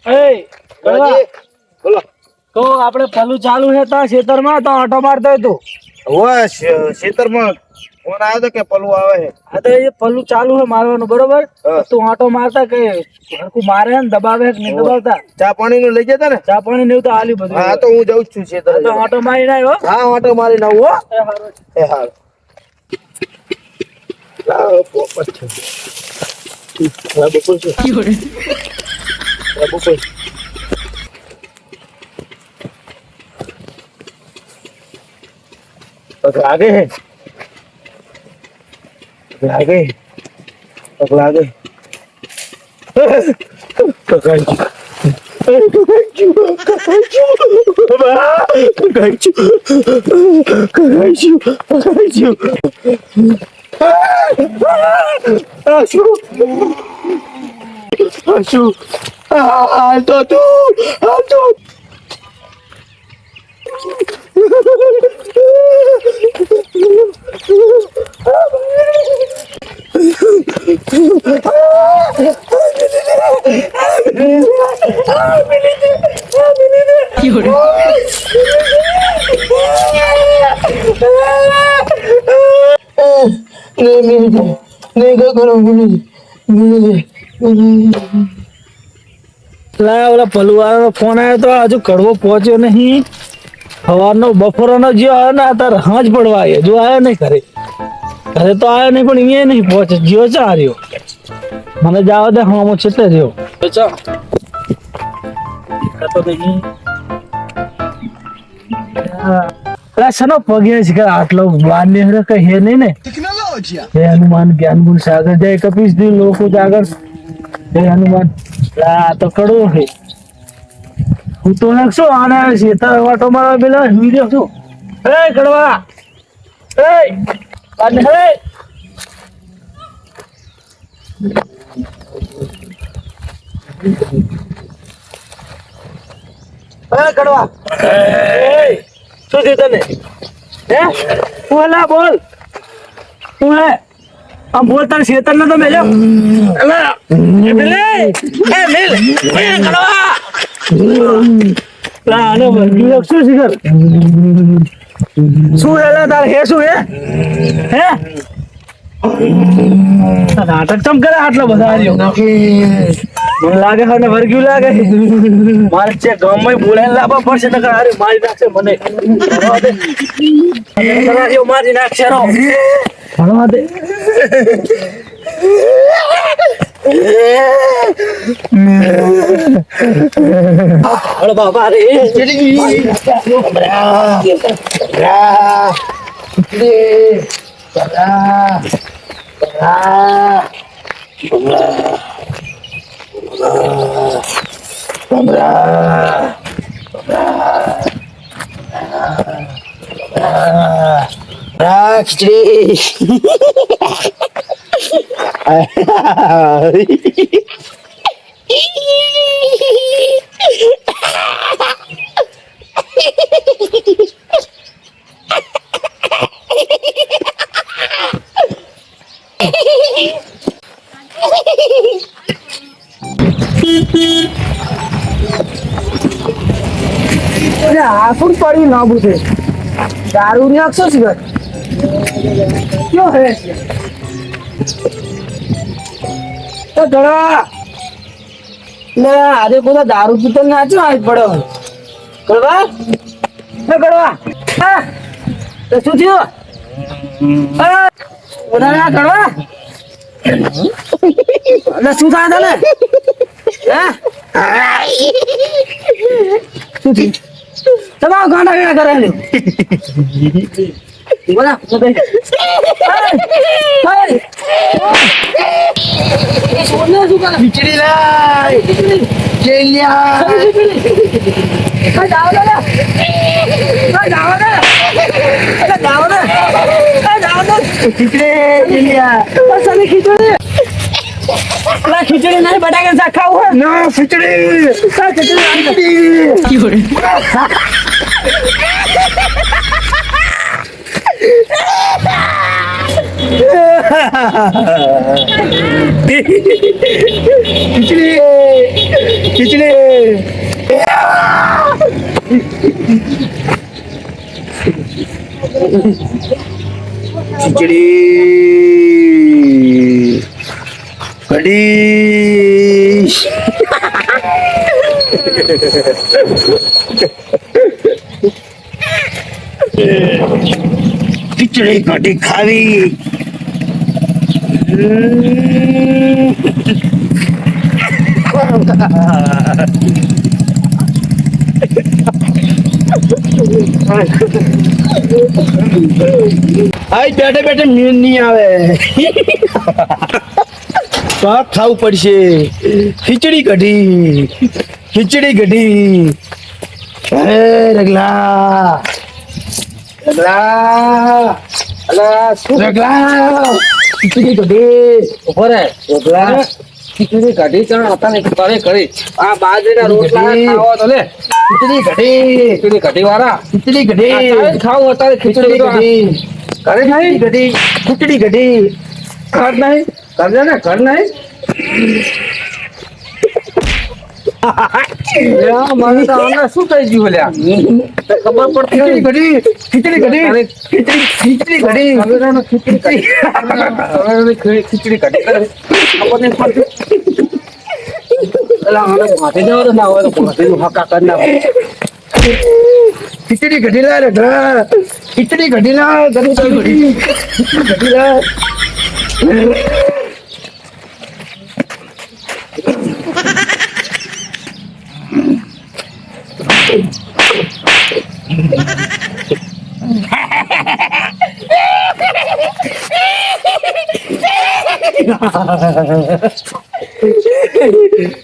એ બાજી, બોલો. તો આપણે પલું ચાલુ છે તો ખેતરમાં તો આંટો મારતો હતો. હવે ખેતરમાં ફોન આવ્યો તો કે પલુ આવે છે. આ તો એ પલું ચાલુ છે મારવાનું બરોબર. હા. તું આંટો મારતા કે હરખું મારે ને દબાવે કે નહીં દબાવતા. ચા પાણી નું લઈ જતા ને? ચા પાણી ને એવું તો આલ્યું બધું. હા તો હું જઉં જ છું ખેતર. તો આંટો મારી આવ્યો. હા ઓટો મારી નાવું હો. એ હારું. એ હાલ. લાવો પોપટ છે. હા બપોર છે. હા બપોર. लागे है लागे लागे ઓલા પલુવાળાનો ફોન આવ્યો તો હજુ કડવો પહોંચ્યો નહીં. સવારનો બપોરનો જે આવ્યો ને અત્યારે હાંજ પડવા આવ્યો. જો આવ્યો નહીં ઘરે તો આવ્યો નહીં પણ અહીંયા નહીં પહોંચે. જીઓ ચા રહ્યો મને જવા દે. હા હું છેટલે રહ્યો ચા તો નહીં. શનો પગે છે કે આટલો બાર ને કઈ હે નહીં ને. હે હનુમાન જ્ઞાન ગુણ સાગર જય કપીશ દી લોકો જાગર. હે હનુમાન આ તો કડવો છે. હું તો નાખશો આને શેતા વાટો મારવા પેલા વિડીયો છું. એ કડવા એ અને હે કડવા શું થયું તને? હે બોલા બોલ. હું હે આમ બોલ તારે શેતર ને તો મેલ્યો. અલા એ મેલ કડવા આને વર્ગી શું શીખર શું હે તારે હે શું હે નાટક ચમ કરે આટલો બધા મને લાગે છે વર્ગ્યું લાગે મારે ચેક ગામમાં બોલાય લાવવા પડશે નકર હારે મારી નાખશે મને. મારી નાખશે રો ભણવા દે. બાબા રે ખીચડી આ શું પડ્યું લાંબુ છે. દારૂ ને અક્ષર છે ક્યો હે તો ઘણા ને આજે બધા દારૂ પીતો નાચો આજ પડ્યો કરવા હે કરવા હા તો શું થયું? ઓના કરવા એટલે શું થાય તને? હે શું થયું? તમારો ગાંડા ગાંડા કરેલું બોલા ખીચડી લાય ખીચડી નહીં બટાકા શાક ખાવું ના ખીચડી ખીચડી કઢી ખીચડી કઢી ખાવી આજ બેઠે બેઠે નીંદ નહીં આવે તો આ ખાવું પડશે ખીચડી કઢી અરે રગલા ખીચડી કઢી ઉભો રહે. ખીચડી કઢી ચણ હતા ને કરે કરી આ બાજરીના રોટલા ખાવો તો લે ખીચડી કઢી વાળા ખીચડી કઢી ખાવું હતા ખીચડી કઢી કરે નહીં ખીચડી કઢી ઘર નહીં કરજે ને ઘર નહીં મને તો હમણાં શું થઈ ગયું લ્યા ખબર પડતી ખીચડી કઢી ખીચડી કઢી ખીચડી કઢી ખબર નહીં પડતી એટલે આને માથે જવાનું ના હોય તો માથેનું હકા કરી નાખો ખીચડી કઢી લા રગડા ખીચડી કઢી લા ખીચડી લા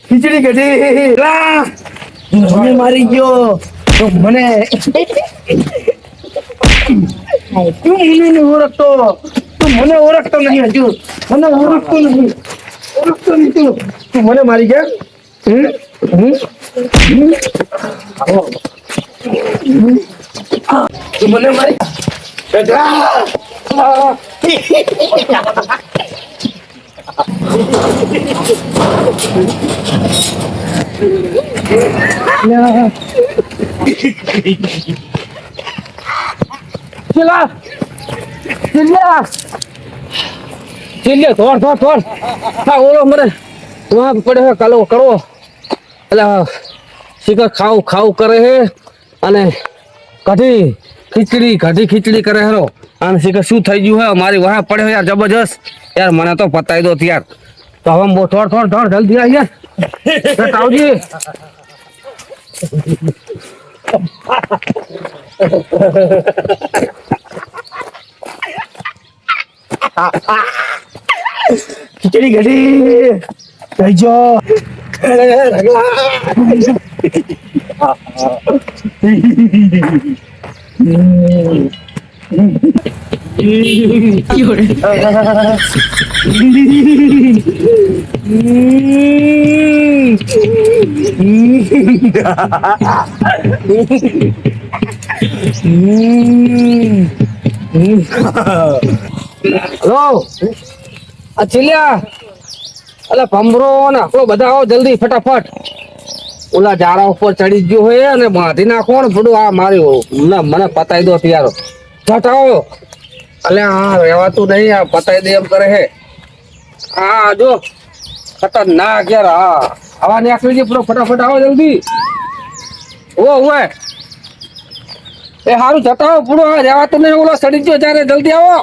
ખીચડી કઢી લા મને મારી ગયો તો મને તું મને ઓળખતો નહીં હજુ મને ઓળખતો નહીં તું મને મારી ગયા તું મને મારી થોડ હા ઓળો મને વહાં પડે હે કાલો કડવો એટલે શીખર ખાવું કરે હે અને ખીચડી કરે હેરો અને શીખર શું થઈ ગયું હે મારી વહાં પડે હે યાર જબરજસ્ત યાર મને તો પતાવી દો યાર તો હવે થોડ જલ્દી આવી યાર તાવજી ખીચડી કઢી કહીજો હલો આ ચીલિયા અલા ભમરો ને આપણો બધા આવો જલ્દી ફટાફટ ઓલા ઝાડા ઉપર ચડી ગયો હોય અને બાંધી નાખો ને થોડું આ મારી મને પતાવી દો યાર ફટાવો અલે હા રહેવાતું નહીં આ પતાવી દે એમ કરે હે હા જો ખતરનાક યાર હા આવા નાખવી છે પૂરો ફટાફટ આવો જલ્દી ઓય એ સારું જતા આવો પૂરો આ રહેવાતું નહીં ઓલો ચડી ગયો જ્યારે જલ્દી આવો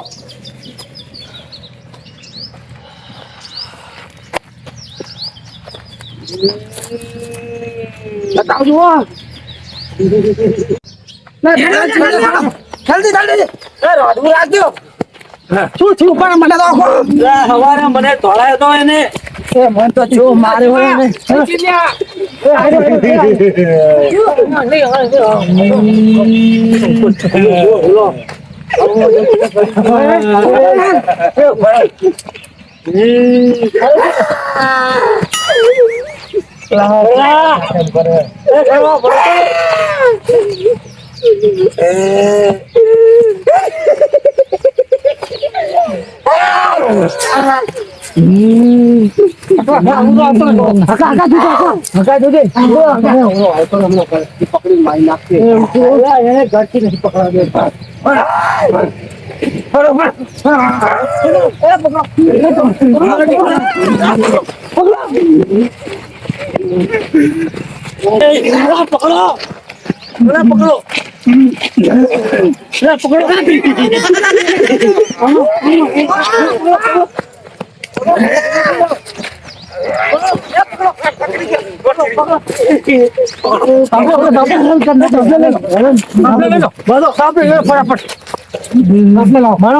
બતાવજો જલ્દી રોડવું રાખજો શું થયું પણ મને તો સવારે મને તોડાયો તો એને મન તો જો મારે હોય ને પકડી મારી નાખશે એને ઘરથી નથી પકડવા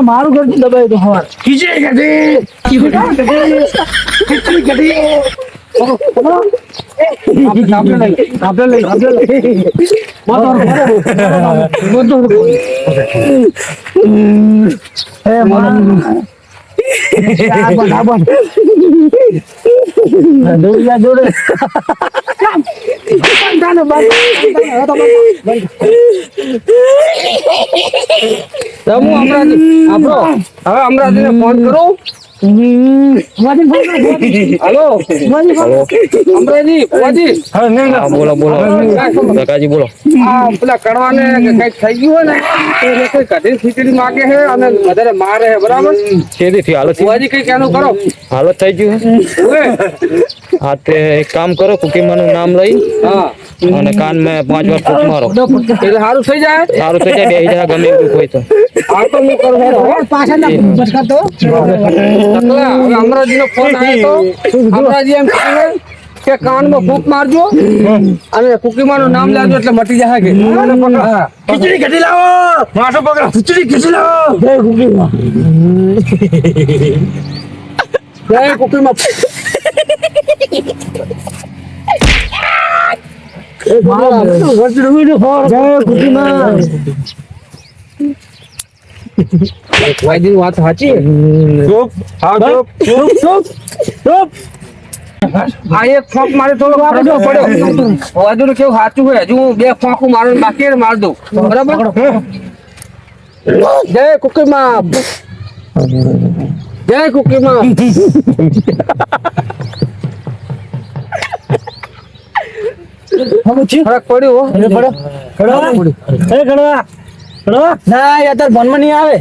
મારું ઘર દબાઈ દો હવાર અમરાજીને ફોન કરું. હેલો અમરાજી ફુવાજી. બોલો બોલો કાકાજી બોલો. પેલા કડવાને કઈક થઈ ગયું હોય ને કોઈ કઢી ખીચડી માગે છે અને વધારે મારે છે બરાબર. કેદી હાલત ફુવાજી કઈક એનું કરો. હાલત થઈ ગયું હા તે એક કામ કરો કુકીમાનું નામ લઈ હા અને કાન મેં 5 વાર ફૂટ મારો એટલે સારું થઈ જાય. સારું થઈ જાય. બે જણા ગમે એવું હોય તો હા તો હું કરું અમરાજી નો ફોન આવ્યો તો અમરાજી એમ કહ્યું કે કાનમાં ફૂંક મારજો અને કુકીમાનું નામ લેજો એટલે મટી જાય કે ખીચડી કઢી લાવો માથો પકડો ખીચડી કઢી લાવો જય કુકીમા. વાયદીની વાત સાચી. આ એક ફોંક મારે થોડો પડ્યો વાયદું કેવું સાચું હોય. હજુ હું 2 ફોંકું મારું બાકી માર દઉં બરાબર. જય કુકીમા જય કુકીમા. ફરક પડ્યો ના યાર ફોનમાં નહીં આવે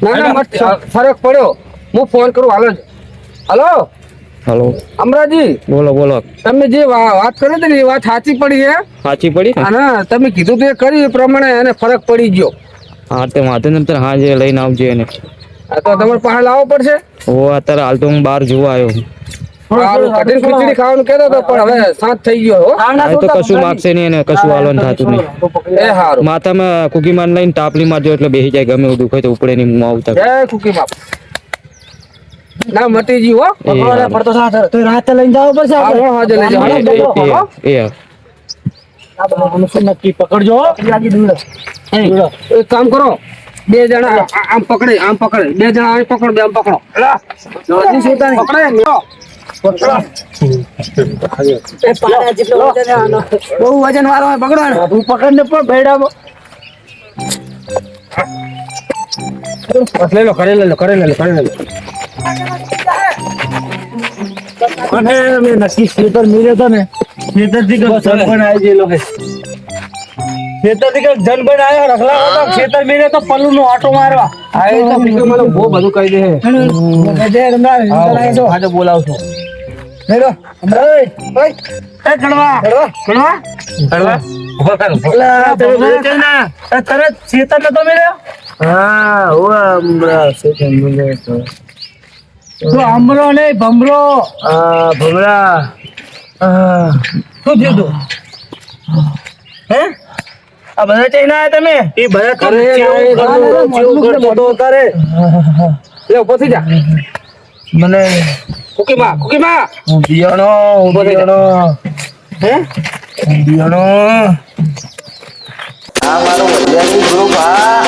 ના ફરક પડ્યો. હું ફોન કરું હાલ જ. હલો હાલો અમરાજી બોલો બોલો. તમે જે વાત કરી હતી ને એ વાત સાચી પડી છે સાચી પડી ને? અને તમે કીધું તે કર્યું એ પ્રમાણે એને ફરક પડી ગયો. હા તે વાંધો નહીં. હાજે લઈને આવજે એને. આ તો તમારે પાસે લાવવો પડશે. ઓ અત્યારે હાલ તો હું બહાર જોવા આવ્યો છું. સારું, કઢી ખીચડી ખાવાનું કહેતો હતો પણ હવે સાંજ થઈ ગયો હો. આ તો કશું માગશે નહીં અને કશું હાલવાનું થતું નહીં. એ હારું. માથામાં કુકીમાન લઈને તાપલી મારજો એટલે બેસી જાય. ગમે એવું દુખાય તો ઉપડે નહીં. હું આવતા જય કુકી બાપ. ના મટી ગયું હો. એ હારું. પડતો સાથ તો રાતે લઈને જવું પડશે હા, આપણે. હાજે લઈ જાઓ. નક્કી પકડજો એક કામ કરો, 2 જણા આમ પકડે આમ પકડે, 2 જણા આમ પકડો, 2 આમ પકડો. પકડે લ્યો. બહુ વજન વાળો હોય પકડો ને તું પકડ ને પણ ભેડા લઈ લો, કરે લઈ લો, કરે લઈ લો, કરે લઈ લો. અને મેં નક્કી ખેતર મિલ્યો તો ને ખેતર થી જનબન આવી ગયેલો કે ખેતર થી જનબન આવ્યો રખલા હતો ખેતર મિલ્યો તો પલ્લુ નો આટો મારવા હા એ તો બીજું મને બહુ બધું કહી દે છે. આજે બોલાવશો હેલો એ કડવા કડવા તરત ખેતર નતો મિલ્યો હા ઓ હમણાં ખેતર મિલ્યો તો ભમરો નહીં ભમરો ભમરા શું થયું તું હે આ બધા ચઈને આયા તમે એ બધા તારે લે ઉભો થઈ જા. મને કુકીમાં કુકીમાં હું બિયાણો હે બિયાણો આ મારો વડિયાની ગ્રુપ આ